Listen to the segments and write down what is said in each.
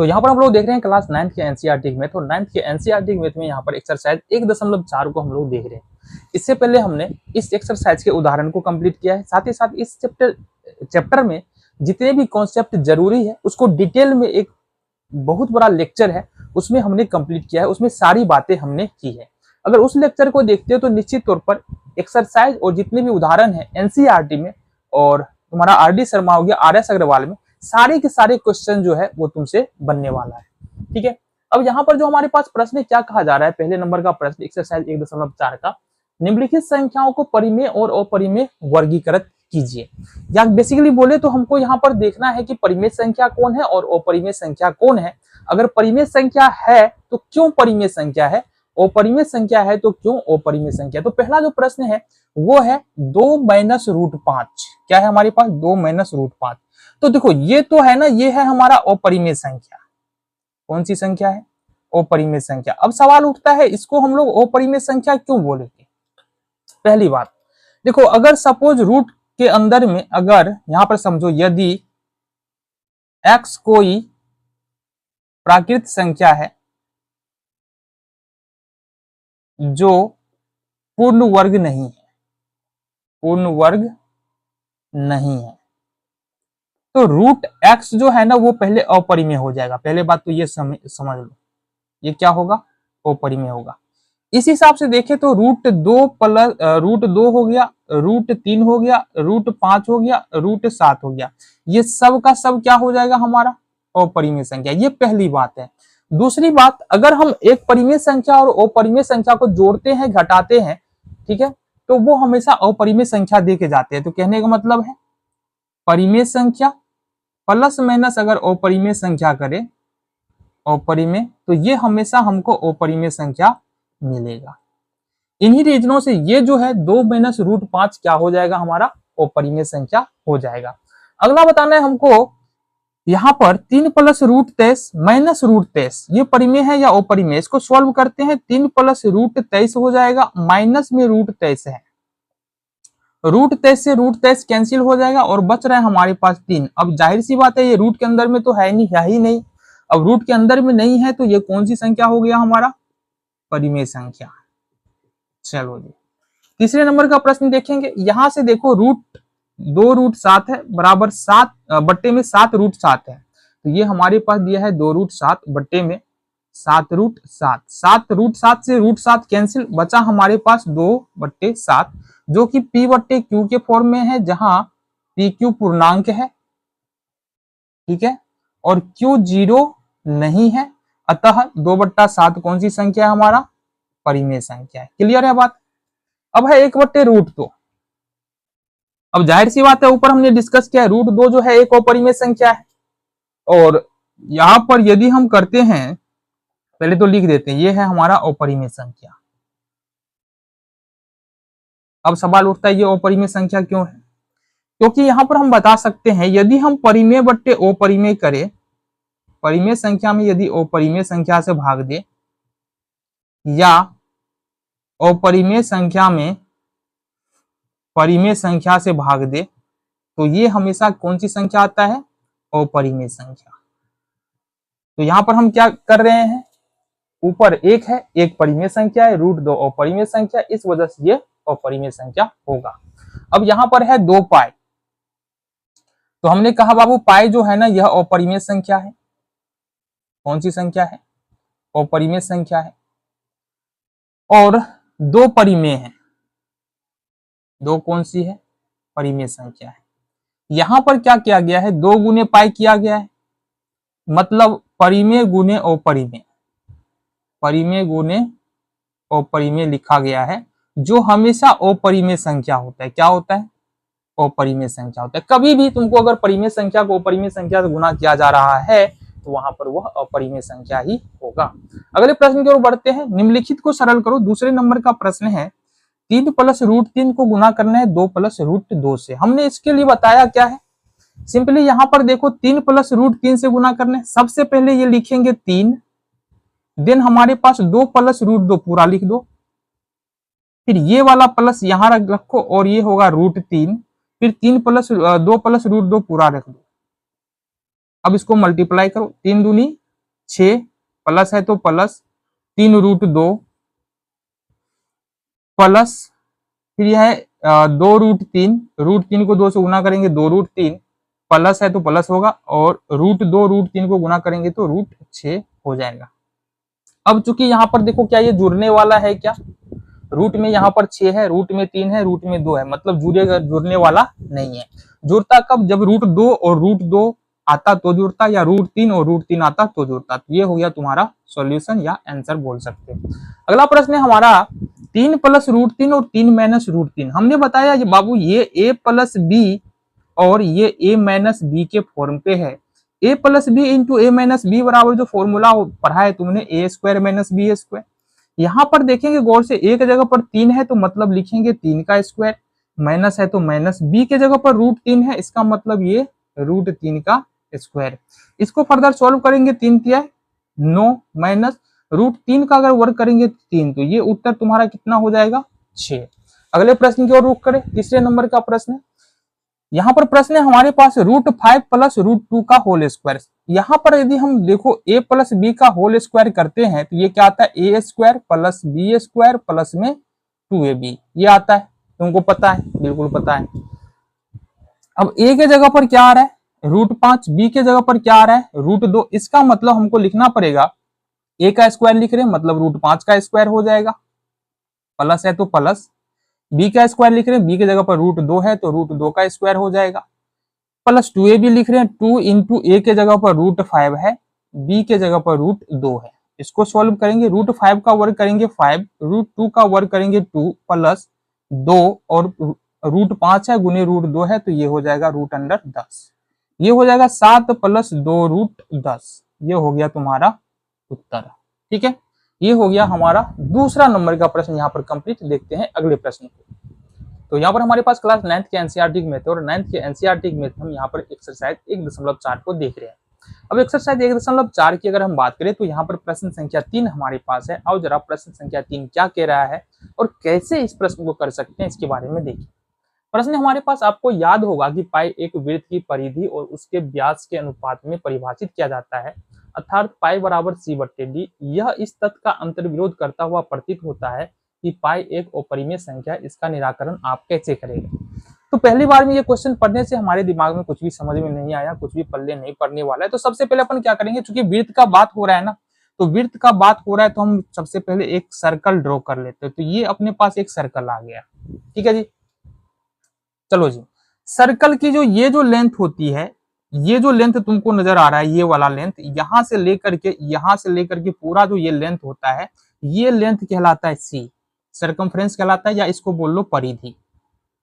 तो यहाँ पर हम लोग देख रहे हैं क्लास 9th के एनसीईआरटी मैथ, और 9th के एनसीईआरटी मैथ में यहाँ पर एक्सरसाइज 1.4 को हम लोग देख रहे हैं। इससे पहले हमने इस एक्सरसाइज के उदाहरण को कंप्लीट किया है, साथ ही साथ इस चैप्टर में जितने भी कॉन्सेप्ट जरूरी है उसको डिटेल में एक बहुत बड़ा लेक्चर है उसमें हमने कंप्लीट किया है, उसमें सारी बातें हमने की है। अगर उस लेक्चर को देखते हो तो निश्चित तौर पर एक्सरसाइज और जितने भी उदाहरण है एनसीईआरटी में और तुम्हारा आरडी शर्मा हो गया, आरएस अग्रवाल में, सारे के सारे क्वेश्चन जो है वो तुमसे बनने वाला है। ठीक है, अब यहाँ पर जो हमारे पास प्रश्न है क्या कहा जा रहा है, पहले नंबर का प्रश्न एक्सरसाइज 1.4 का, निम्नलिखित संख्याओं को परिमेय और अपरिमेय वर्गीकृत कीजिए। या बेसिकली बोले तो हमको यहाँ पर देखना है कि परिमेय संख्या कौन है और अपरिमेय संख्या कौन है। अगर परिमेय संख्या है तो क्यों परिमेय संख्या है, अपरिमेय संख्या है तो क्यों अपरिमेय संख्या। तो पहला जो प्रश्न है वो है 2-√5। क्या है हमारे पास 2-√5। तो देखो ये तो है ना, ये है हमारा अपरिमेय संख्या। कौन सी संख्या है, अपरिमेय संख्या। अब सवाल उठता है इसको हम लोग अपरिमेय संख्या क्यों बोलेंगे। पहली बात देखो, अगर सपोज रूट के अंदर में अगर यहां पर समझो यदि x कोई प्राकृत संख्या है जो पूर्ण वर्ग नहीं है, पूर्ण वर्ग नहीं है, तो रूट x जो है ना वो पहले अपरिमेय हो जाएगा। पहले बात तो ये समझ लो, ये क्या होगा, अपरिमेय होगा। इस हिसाब से देखें तो √2 हो गया, √3 हो गया, √5 हो गया, √7 हो गया, ये सब का सब क्या हो जाएगा हमारा अपरिमेय संख्या। ये पहली बात है। दूसरी बात, अगर हम एक परिमेय संख्या और अपरिमेय संख्या को जोड़ते हैं घटाते हैं, ठीक है, तो वो हमेशा अपरिमेय संख्या दे के जाते हैं। तो कहने का मतलब है परिमेय संख्या प्लस माइनस अगर अपरिमेय संख्या करे अपरिमेय, तो ये हमेशा हमको अपरिमेय संख्या मिलेगा। इन्हीं रीजनों से ये जो है 2-√5 क्या हो जाएगा हमारा अपरिमेय संख्या हो जाएगा। अगला बताना है हमको यहाँ पर 3 + √23 - √23 ये परिमेय है या अपरिमेय। इसको सॉल्व करते हैं, 3 + √23 हो जाएगा, माइनस में √23 है, √23 से √23 कैंसिल हो जाएगा और बच रहा है हमारे पास 3। अब जाहिर सी बात है ये रूट के अंदर में तो है ही नहीं। अब रूट के अंदर में नहीं है तो ये कौन सी संख्या हो गया हमारा परिमेय संख्या। चलो जी, तीसरे नंबर का प्रश्न देखेंगे। यहां से देखो √2√7 है बराबर 7 बट्टे में 7√7 है, तो ये हमारे पास दिया है 2√7 बट्टे में 7√7। 7√7 से √7 कैंसिल, बचा हमारे पास 2/7 जो कि p/q के फॉर्म में है, जहां pq पूर्णांक है, ठीक है, और q 0 नहीं है, अतः 2/7 कौन सी संख्या है हमारा परिमेय संख्या है। क्लियर है बात। अब है 1/√2। अब जाहिर सी बात है ऊपर हमने डिस्कस किया है √2 जो है एक अपरिमेय संख्या है, और यहां पर यदि हम करते हैं, पहले तो लिख देते हैं ये है हमारा अपरिमेय संख्या। अब सवाल उठता है ये अपरिमेय संख्या क्यों है, क्योंकि यहां पर हम बता सकते हैं यदि हम परिमेय बट्टे अपरिमेय करें, परिमेय संख्या में यदि अपरिमेय संख्या से भाग दे या अपरिमेय संख्या में परिमेय संख्या से भाग दे, तो ये हमेशा कौन सी संख्या आता है अपरिमेय संख्या। तो यहां पर हम क्या कर रहे हैं, ऊपर एक है, एक परिमेय संख्या है, √2 अपरिमेय संख्या, इस वजह से ये अपरिमेय संख्या होगा। अब यहां पर है 2 पाई, तो हमने कहा बाबू पाई जो है ना यह अपरिमेय संख्या है। कौन सी संख्या है अपरिमेय संख्या है, और 2 परिमेय है, 2 कौन सी है परिमेय संख्या है। यहां पर क्या किया गया है 2 गुने पाई किया गया है, मतलब परिमेय गुने अपरिमेय, परिमेय गुने अपरिमेय लिखा गया है, जो हमेशा अपरिमेय संख्या होता है। क्या होता है अपरिमेय संख्या होता है। कभी भी तुमको अगर परिमेय संख्या को अपरिमेय संख्या से गुना किया जा रहा है तो वहां पर वह अपरिमेय संख्या ही होगा। अगले प्रश्न की ओर बढ़ते हैं। निम्नलिखित को सरल करो। दूसरे नंबर का प्रश्न है 3 + √3 को गुना करना है 2 + √2 से। हमने इसके लिए बताया क्या है, सिंपली यहां पर देखो 3 + √3 से गुना करना है। सबसे पहले ये लिखेंगे 3, देन हमारे पास 2 + √2 पूरा लिख दो, फिर ये वाला प्लस यहां रखो और ये होगा √3, फिर 2 + √2 पूरा रख दो। अब इसको मल्टीप्लाई करो, 3 दूनी 6 प्लस है तो प्लस 3√2 प्लस फिर यह है 2√3, √3 को 2 से गुना करेंगे 2√3 प्लस है तो प्लस होगा और √2 √3 को गुना करेंगे तो √6 हो जाएगा। अब चूंकि यहाँ पर देखो क्या ये जुड़ने वाला है, क्या रूट में यहाँ पर 6 है, रूट में 3 है, रूट में 2 है, मतलब जुड़ने वाला नहीं है। जुड़ता कब, जब √2 और √2 आता तो जुड़ता, या √3 और √3 आता तो जुड़ता। तो ये हो गया तुम्हारा सॉल्यूशन या आंसर बोल सकते हैं। अगला प्रश्न है हमारा 3 + √3 और 3 - √3। हमने बताया ये बाबू ये a + b और ये a - b के फॉर्म पे है। a + b into a - b बराबर जो फॉर्मूला पढ़ा है तुमने a² - b²। यहाँ पर देखेंगे गौर से, एक जगह पर 3 है तो मतलब लिखेंगे 3 का स्क्वायर, माइनस है तो माइनस, b के जगह पर √3 है, इसका मतलब ये √3 का स्क्वायर। इसको फर्दर सॉल्व करेंगे, 3 तिया 9 माइनस √3 का अगर वर्ग करेंगे 3, तो ये उत्तर तुम्हारा कितना हो जाएगा 6। अगले प्रश्न की ओर रुख करें, तीसरे नंबर का प्रश्न है। यहाँ पर प्रश्न है हमारे पास √5 + √2 का होल स्क्वायर। यहाँ पर यदि हम देखो a + b का होल स्क्वायर करते हैं तो ये क्या आता है, a² + b² प्लस में 2ab, ये आता है, तुमको पता है, बिल्कुल पता है। अब a के जगह पर क्या आ रहा है √5, b के जगह पर क्या आ रहा है √2, इसका मतलब हमको लिखना पड़ेगा a का स्क्वायर लिख रहे हैं मतलब √5 का स्क्वायर हो जाएगा, प्लस है तो प्लस, b का स्क्वायर लिख रहे हैं, b की जगह पर √2 है तो √2 का स्क्वायर हो जाएगा, प्लस 2ab लिख रहे हैं, 2 इंटू a के जगह पर √5 है, b के जगह पर √2 है। इसको सॉल्व करेंगे, √5 का वर्ग करेंगे 5, √2 का वर्ग करेंगे 2 प्लस 2 और √5 है गुने √2 है तो ये हो जाएगा √10। ये हो जाएगा 7 + 2 √10, ये हो गया तुम्हारा उत्तर। ठीक है, ये हो गया हमारा दूसरा नंबर का प्रश्न यहाँ पर कंप्लीट। देखते हैं अगले प्रश्न को। तो यहाँ पर हमारे पास क्लास 9th के एनसीईआरटी में थे और 9th के एनसीईआरटी में हम यहाँ पर एक्सरसाइज 1.4 को देख रहे हैं। अब एक्सरसाइज 1.4 की अगर हम बात करें तो यहाँ पर प्रश्न संख्या 3 हमारे पास है। आओ जरा प्रश्न संख्या 3 क्या कह रहा है और कैसे इस प्रश्न को कर सकते हैं इसके बारे में देखिए। प्रश्न हमारे पास, आपको याद होगा कि पाई एक वृत्त की परिधि और उसके व्यास के अनुपात में परिभाषित किया जाता है, अर्थात पाई बराबर c/d। यह इस तथ्य का अंतर्विरोध करता हुआ प्रतीत होता है कि पाई एक अपरिमेय संख्या है। इसका निराकरण आप कैसे करेंगे? तो पहली बार में ये क्वेश्चन पढ़ने से हमारे दिमाग में कुछ भी समझ में नहीं आया, कुछ भी पल्ले नहीं पड़ने वाला है। तो सबसे पहले अपन क्या करेंगे, चूंकि वृत्त का बात हो रहा है ना, तो वृत्त का बात हो रहा है तो हम सबसे पहले एक सर्कल ड्रॉ कर लेते हैं। तो ये अपने पास एक सर्कल आ गया, ठीक है जी। चलो जी, सर्कल की ये जो लेंथ होती है, ये जो लेंथ तुमको नजर आ रहा है, ये वाला लेंथ, यहां से लेकर के पूरा जो ये लेंथ होता है, ये लेंथ कहलाता है सी, सर्कमफ्रेंस कहलाता है, या इसको बोल लो परिधि।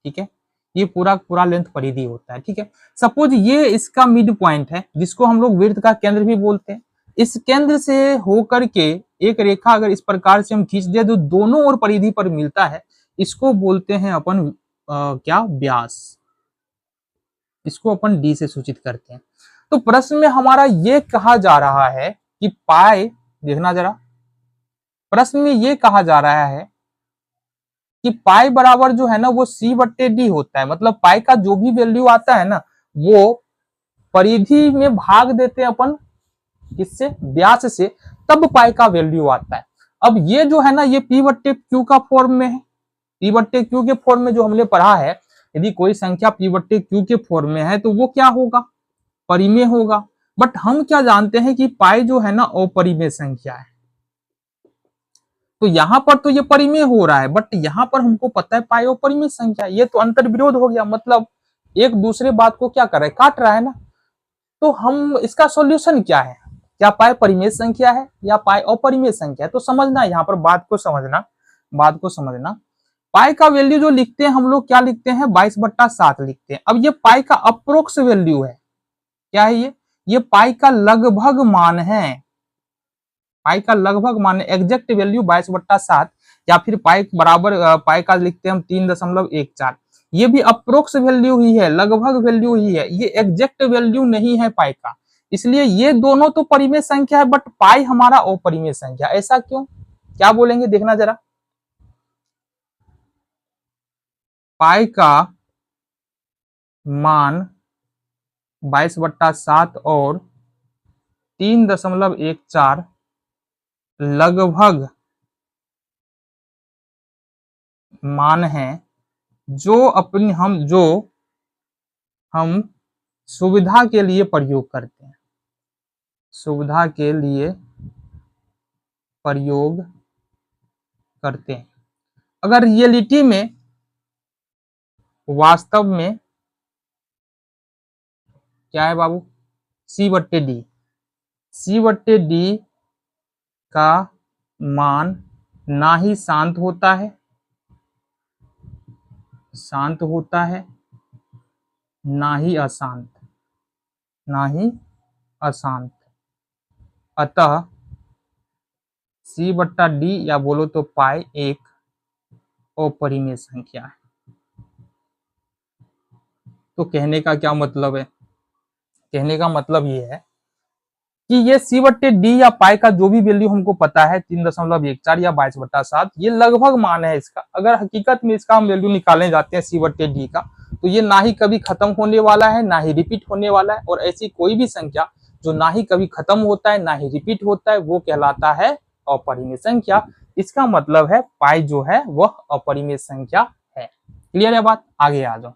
ठीक है, ये पूरा लेंथ परिधि होता है। ठीक है, सपोज ये इसका मिड पॉइंट है जिसको हम लोग वृत्त का केंद्र भी बोलते हैं। इस केंद्र से होकर के एक रेखा अगर इस प्रकार से हम खींच दे तो दोनों ओर परिधि पर मिलता है, इसको बोलते हैं अपन क्या, व्यास। इसको अपन डी से सूचित करते हैं। तो प्रश्न में हमारा ये कहा जा रहा है कि पाई, देखना जरा, प्रश्न में ये कहा जा रहा है कि पाई बराबर जो है ना वो c/d होता है, मतलब पाई का जो भी वैल्यू आता है ना वो परिधि में भाग देते हैं अपन किससे, व्यास से, तब पाई का वैल्यू आता है। अब ये जो है ना ये p/q का फॉर्म में है, p/q के फॉर्म में जो हमने पढ़ा है, यदि कोई संख्या p/q के फॉर्म में है तो वो क्या होगा, परिमेय होगा। बट हम क्या जानते हैं कि पाई जो है ना अपरिमेय संख्या है। तो यहाँ पर तो ये परिमेय हो रहा है, बट यहाँ पर हमको पता है पाई अपरिमेय संख्या, ये तो अंतर्विरोध हो गया, मतलब एक दूसरे बात को क्या कर रहा है, काट रहा है ना। तो हम इसका सॉल्यूशन क्या है, क्या पाई परिमेय संख्या है या पाई अपरिमेय संख्या है? तो समझना यहाँ पर बात को समझना। पाई का वैल्यू जो लिखते हैं हम लोग क्या लिखते हैं, 22/7 लिखते हैं। अब ये पाई का अप्रोक्स वैल्यू है, क्या है ये पाई का लगभग मान है, पाई का लगभग मान है, एग्जैक्ट वैल्यू 22/7, या फिर पाई बराबर पाई का लिखते हैं हम 3.14। ये भी अप्रोक्स वैल्यू ही है, लगभग वैल्यू ही है, ये एग्जैक्ट वैल्यू नहीं है पाई का। इसलिए ये दोनों तो परिमेय संख्या है बट पाई हमारा अपरिमेय संख्या। ऐसा क्यों, क्या बोलेंगे, देखना जरा। पाई का मान 22/7 और 3.14 लगभग मान है जो हम सुविधा के लिए प्रयोग करते हैं, सुविधा के लिए प्रयोग करते हैं। अगर रियलिटी में, वास्तव में क्या है बाबू, C/D, C/D का मान ना ही शांत होता है, ना ही अशांत, अतः C/D या बोलो तो पाई एक अपरिमेय संख्या है। तो कहने का क्या मतलब है, कहने का मतलब ये है कि ये C/D या पाई का जो भी वैल्यू हमको पता है 3.14 या 22/7, ये लगभग मान है इसका। अगर हकीकत में इसका हम वैल्यू निकालने जाते हैं C/D का, तो ये ना ही कभी खत्म होने वाला है, ना ही रिपीट होने वाला है। और ऐसी कोई भी संख्या जो ना ही कभी खत्म होता है, ना ही रिपीट होता है, वो कहलाता है अपरिमेय संख्या। इसका मतलब है पाई जो है वह अपरिमेय संख्या है। क्लियर है बात? आगे आ जाओ।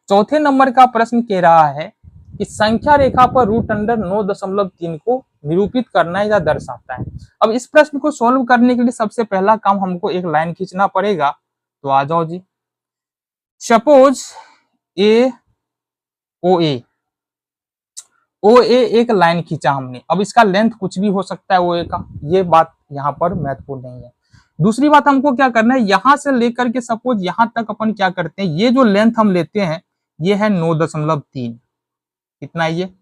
चौथे नंबर का प्रश्न कह रहा है कि संख्या रेखा पर √9.3 को निरूपित करना है या दर्शाता है। अब इस प्रश्न को सॉल्व करने के लिए सबसे पहला काम हमको एक लाइन खींचना पड़ेगा। तो आ जाओ जी। सपोज OA एक लाइन खींचा हमने। अब इसका लेंथ कुछ भी हो सकता है OA का, ये बात यहाँ पर महत्वपूर्ण नहीं है। दूसरी बात हमको क्या करना है, यहां से लेकर के सपोज यहां तक अपन क्या करते हैं, ये जो लेंथ हम लेते हैं ये है 9.3। कितना है ये?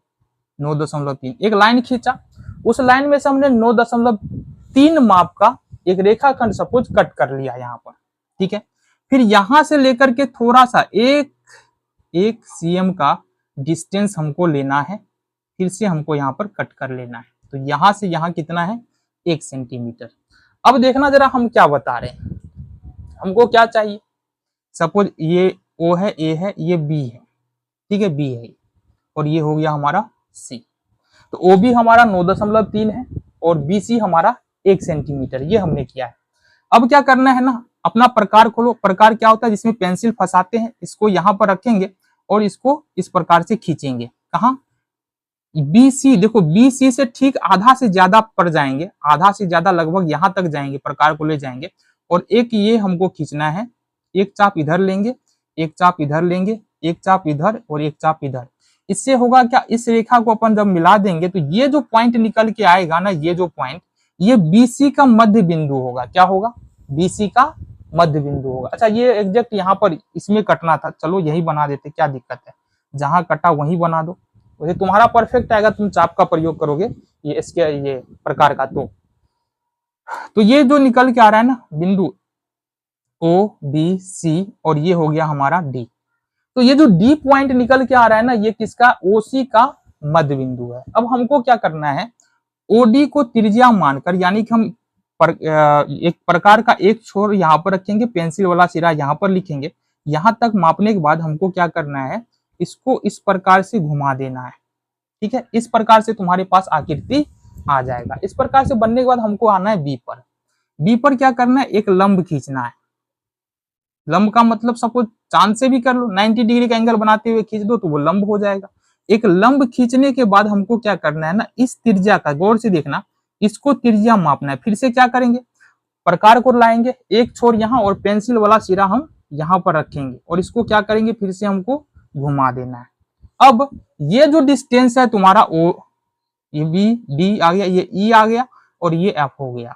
9.3। एक लाइन खींचा, उस लाइन में से हमने 9.3 माप का एक रेखाखंड सपोज कट कर लिया यहाँ पर, ठीक है। फिर यहां से लेकर के थोड़ा सा एक cm का डिस्टेंस हमको लेना है, फिर से हमको यहाँ पर कट कर लेना है। तो यहां से यहाँ कितना है? 1 सेंटीमीटर। अब देखना जरा हम क्या बता रहे हैं, हमको क्या चाहिए। सपोज ये O है, A है, ये B है, ठीक है, B है, और ये हो गया हमारा C। तो OB हमारा 9.3 है और BC हमारा 1 सेंटीमीटर, ये हमने किया है। अब क्या करना है ना, अपना प्रकार खोलो। प्रकार क्या होता है? जिसमें पेंसिल फंसाते हैं, इसको यहाँ पर रखेंगे और इसको इस प्रकार से खींचेंगे। कहाँ? BC, देखो BC से ठीक आधा से ज्यादा पर जाएंगे, आधा से ज्यादा लगभग यहाँ तक जाएंगे, प्रकार को ले जाएंगे। और एक ये हमको खींचना है, एक चाप इधर लेंगे, एक चाप इधर लेंगे, एक चाप इधर और एक चाप इधर। इससे होगा क्या, इस रेखा को अपन जब मिला देंगे तो ये जो पॉइंट निकल के आएगा ना, ये जो पॉइंट, ये BC का मध्य बिंदु होगा। क्या होगा? BC का मध्य बिंदु होगा। अच्छा, ये एग्जैक्ट यहाँ पर इसमें कटना था, चलो यही बना देते, क्या दिक्कत है, जहां कटा वहीं बना दो, वैसे तुम्हारा परफेक्ट आएगा, तुम चाप का प्रयोग करोगे ये इसके ये प्रकार का। तो ये जो निकल के आ रहा है ना बिंदु OBC, और ये हो गया हमारा D। तो ये जो D पॉइंट निकल के आ रहा है ना, ये किसका? OC का मध्य बिंदु है। अब हमको क्या करना है, OD को त्रिज्या मानकर, यानी कि हम एक प्रकार का एक छोर यहाँ पर रखेंगे, पेंसिल वाला सिरा यहाँ पर लिखेंगे। यहाँ तक मापने के बाद हमको क्या करना है, इसको इस प्रकार से घुमा देना है, ठीक है। इस प्रकार से तुम्हारे पास आकृति आ जाएगा। इस प्रकार से बनने के बाद हमको आना है B पर। B पर क्या करना है, एक लंब खींचना है। लंब का मतलब सपोज चांद से भी कर लो, 90 डिग्री का एंगल बनाते हुए खींच दो तो वो लंब हो जाएगा। एक लंब खींचने के बाद हमको क्या करना है ना, इस त्रिज्या का, गौर से देखना, इसको त्रिज्या मापना है। फिर से क्या करेंगे, प्रकार को लाएंगे, एक छोर यहाँ और पेंसिल वाला सिरा हम यहाँ पर रखेंगे और इसको क्या करेंगे, फिर से हमको घुमा देना है। अब ये जो डिस्टेंस है तुम्हारा O, ये B आ गया, ये E आ गया और ये F हो गया।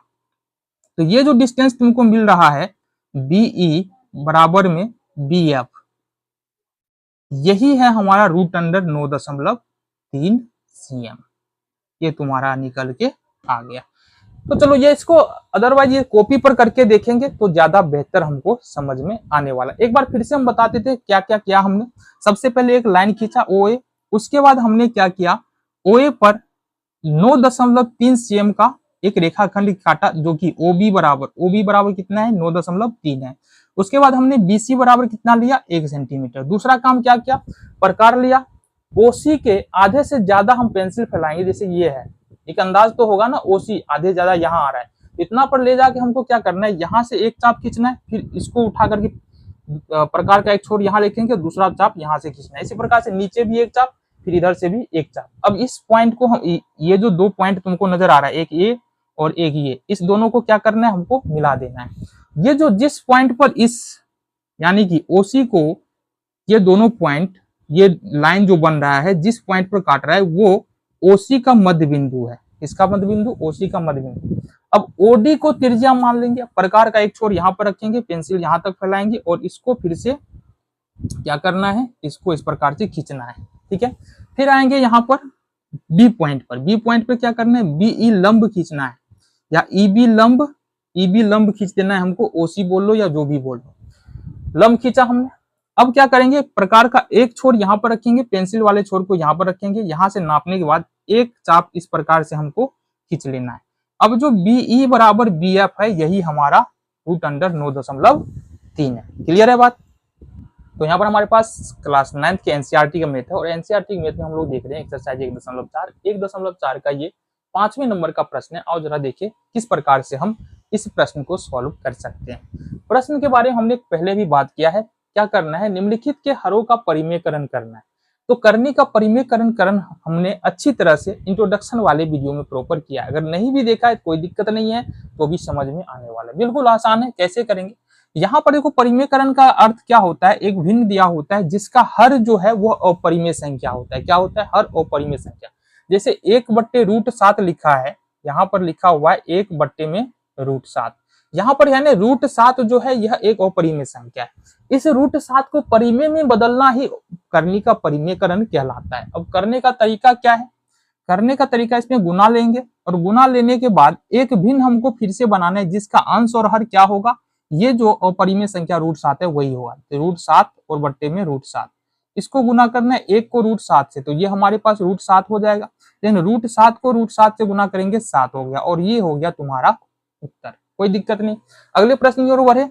तो ये जो डिस्टेंस तुमको मिल रहा है BE बराबर में BF, यही है हमारा √9.3 cm। ये तुम्हारा निकल के आ गया। तो चलो ये इसको अदरवाइज ये कॉपी पर करके देखेंगे तो ज्यादा बेहतर हमको समझ में आने वाला। एक बार फिर से हम बताते थे क्या क्या किया हमने। सबसे पहले एक लाइन खींचा OA, उसके बाद हमने क्या किया, OA पर 9.3 cm का एक रेखाखंड काटा जो कि OB बराबर कितना है, 9.3 है। उसके बाद हमने BC बराबर कितना लिया, 1 सेंटीमीटर। दूसरा काम क्या किया, प्रकार लिया, OC के आधे से ज्यादा हम पेंसिल फैलाएंगे, जैसे ये है, एक अंदाज तो होगा ना, ओसी आधे ज्यादा यहाँ आ रहा है, इतना पर ले जाके हमको क्या करना है, यहाँ से एक चाप खींचना है, फिर इसको उठा करके प्रकार का एक छोर यहाँ लिखेंगे, दूसरा चाप यहाँ से खींचना है, इसी प्रकार से नीचे भी एक चाप, फिर इधर से भी एक चाप। अब इस पॉइंट को हम, ये जो दो पॉइंट तुमको नजर आ रहा है, एक ये और एक ये, इस दोनों को क्या करना है, हमको मिला देना है। ये जो जिस पॉइंट पर इस यानी कि ओसी को, ये दोनों पॉइंट, ये लाइन जो बन रहा है जिस पॉइंट पर काट रहा है वो ओसी का मध्य बिंदु है। इसका मध्य बिंदु, ओसी का मध्य बिंदु। अब ओडी को त्रिज्या मान लेंगे, प्रकार का एक छोर यहाँ पर रखेंगे, पेंसिल यहाँ तक फैलाएंगे और इसको फिर से क्या करना है, इसको इस प्रकार से खींचना है, ठीक है। फिर आएंगे यहाँ पर बी पॉइंट पर, बी पॉइंट पे क्या करना है, बीई लंब खींचना है, या ईबी लंब खींच देना है हमको, ओसी बोल लो या जो भी बोल लो, लंब खींचा हमने। अब क्या करेंगे, प्रकार का एक छोर यहाँ पर रखेंगे, पेंसिल वाले छोर को यहाँ पर रखेंगे, यहाँ से नापने के बाद एक चाप इस प्रकार से हमको खींच लेना है। अब जो बीई बराबर बीएफ है, यही हमारा √9.3 है। क्लियर है बात। तो यहाँ पर हमारे पास क्लास 9th के एनसीईआरटी का मैथ है, और एनसीईआरटी के मैथ में हम लोग देख रहे हैं एक्सरसाइज 1.4 का ये 5वें नंबर का प्रश्न है। आओ जरा देखिए किस प्रकार से हम इस प्रश्न को सॉल्व कर सकते हैं। प्रश्न के बारे में हमने पहले भी बात किया है। क्या करना है, निम्नलिखित के हरों का परिमेयकरण करना है। तो करने का परिमेयकरण हमने अच्छी तरह से इंट्रोडक्शन वाले वीडियो में प्रॉपर किया है। अगर नहीं भी देखा है कोई दिक्कत नहीं है, तो भी समझ में आने वाला है, बिल्कुल आसान है। कैसे करेंगे, यहाँ पर देखो परिमेयकरण का अर्थ क्या होता है, एक भिन्न दिया होता है जिसका हर जो है वो अपरिमेय संख्या होता है। क्या होता है, हर अपरिमेय संख्या। जैसे 1/√7 लिखा है, यहाँ पर लिखा हुआ है 1/√7, यहाँ पर यानी √7 जो है यह एक अपरिमेय संख्या है। इस √7 को परिमेय में बदलना ही करने का परिमेयकरण कहलाता है। अब करने का तरीका क्या है, करने का तरीका इसमें गुना लेंगे, और गुना लेने के बाद एक भिन्न हमको फिर से बनाना है जिसका अंश और हर क्या होगा, ये जो अपरिमेय संख्या √7 है वही होगा। तो √7 और बट्टे में √7, इसको गुना करना है 1 को √7 से, तो ये हमारे पास √7 हो जाएगा। लेकिन √7 को √7 से गुना करेंगे 7 हो गया, और ये हो गया तुम्हारा उत्तर। कोई दिक्कत नहीं। अगले प्रश्न की ओर बढ़े।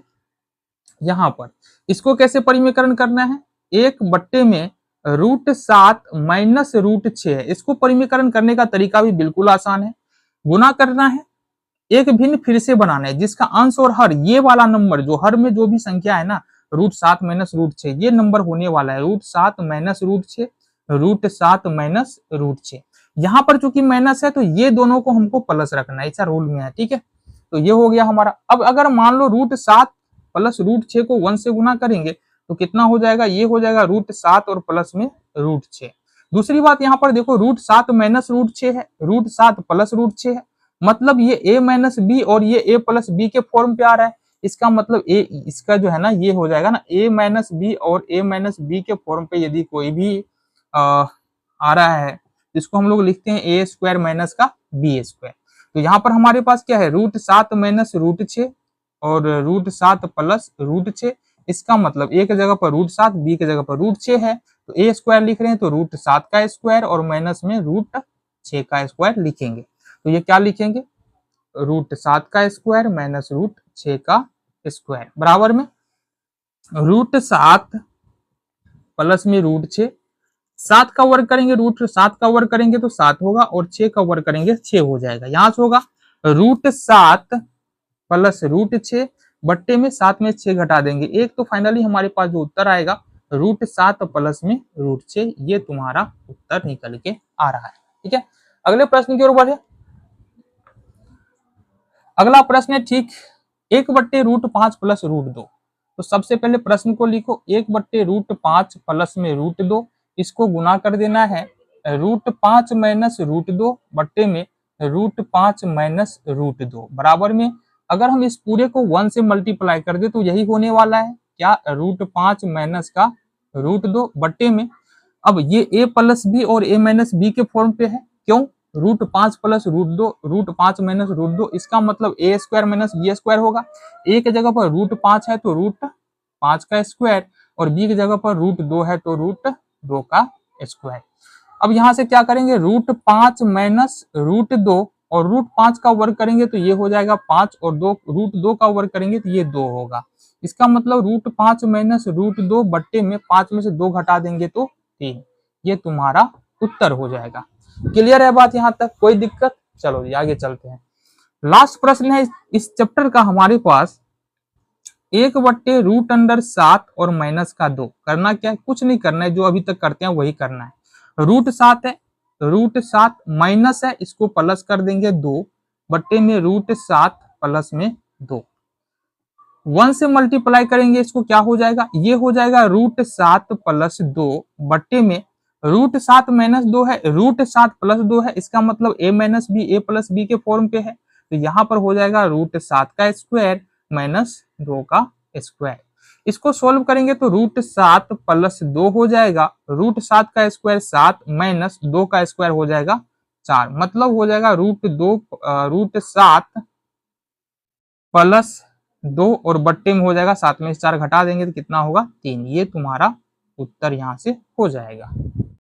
यहाँ पर इसको कैसे परिमेयकरण करना है, 1/में √7 माइनस √6 है। इसको परिमेयकरण करने का तरीका भी बिल्कुल आसान है। गुना करना है, एक भिन्न फिर से बनाना है जिसका अंश और हर, ये वाला नंबर जो हर में जो भी संख्या है ना, √7 माइनस √6, ये नंबर होने वाला है √7 माइनस √6, √7 माइनस √6। यहाँ पर चूंकि माइनस है तो ये दोनों को हमको प्लस रखना है, ऐसा रूल में है, ठीक है। तो ये हो गया हमारा। अब अगर मान लो √7 प्लस √6 को 1 से गुना करेंगे तो कितना हो जाएगा, ये हो जाएगा √7 और प्लस में √6। दूसरी बात यहाँ पर देखो, √7 माइनस √6 है, √7 प्लस √6 है, मतलब ये a माइनस बी और ये a प्लस बी के फॉर्म पे आ रहा है। इसका मतलब a, इसका जो है ना ये हो जाएगा ना a माइनस बी और a माइनस बी के फॉर्म पे यदि कोई भी आ रहा है, जिसको हम लोग लिखते हैं a² माइनस का b²। तो यहाँ पर हमारे पास क्या है, √7 माइनस √6 और √7 प्लस √6। इसका मतलब a की जगह पर √7, b की जगह पर √6 है, तो a² लिख रहे हैं तो √7 का स्क्वायर और माइनस में √6 का स्क्वायर लिखेंगे। तो ये क्या लिखेंगे, √7 का स्क्वायर माइनस √6 का स्क्वायर बराबर में √7 प्लस में √6। 7 का वर्ग करेंगे, √7 का वर्ग करेंगे तो 7 होगा, और 6 का वर्ग करेंगे 6 हो जाएगा। यहां से होगा √7 प्लस √6 बट्टे में 7 में 6 घटा देंगे 1, तो फाइनली हमारे पास जो उत्तर आएगा √7 प्लस में √6, ये तुम्हारा उत्तर निकल के आ रहा है, ठीक है। अगले प्रश्न की ओर बढ़े। अगला प्रश्न है ठीक 1/√5 प्लस √2। तो सबसे पहले प्रश्न को लिखो, 1/√5 प्लस में √2, इसको गुना कर देना है √5 माइनस √2 बट्टे में √5 माइनस √2 बराबर में, अगर हम इस पूरे को 1 से मल्टीप्लाई कर दे तो यही होने वाला है क्या, √5 माइनस का √2 बट्टे में, अब ये a प्लस बी और a माइनस बी के फॉर्म पे है, क्यों, √5 प्लस √2, √5 माइनस √2, इसका मतलब a² माइनस b² होगा। a की जगह पर √5 है तो √5 का स्क्वायर, और b की जगह पर √2 है तो √2 का स्क्वायर। अब यहाँ से क्या करेंगे, √5 माइनस √2 और √5 का वर्ग करेंगे तो ये हो जाएगा 5, और √2 का वर्ग करेंगे तो ये 2 होगा। इसका मतलब √5 माइनस √2 बट्टे में 5 में से 2 घटा देंगे तो 3, ये तुम्हारा उत्तर हो जाएगा। क्लियर है बात यहाँ तक, कोई दिक्कत। चलो जी आगे चलते हैं। लास्ट प्रश्न है इस चैप्टर का हमारे पास, 1/√7 और -2 करना क्या है? कुछ नहीं करना है, जो अभी तक करते हैं वही करना है। √7 है, √7 माइनस है, इसको प्लस कर देंगे 2 बट्टे में √7 प्लस में 2, 1 से मल्टीप्लाई करेंगे, इसको क्या हो जाएगा? ये हो जाएगा √7 प्लस 2 बट्टे में √7 माइनस 2 है, √7 प्लस 2 है, इसका मतलब a minus B, a plus B के फॉर्म पे है, तो यहाँ पर हो जाएगा √7 का स्क्वायर माइनस 2 का स्क्वायर। इसको सोल्व करेंगे तो √7 प्लस 2 हो जाएगा, √7 का स्क्वायर 7 माइनस 2 का स्क्वायर हो जाएगा 4, मतलब हो जाएगा √7 प्लस 2 और बट्टे में हो जाएगा 7 में से 4 घटा देंगे तो कितना होगा? 3। ये तुम्हारा उत्तर यहाँ से हो जाएगा।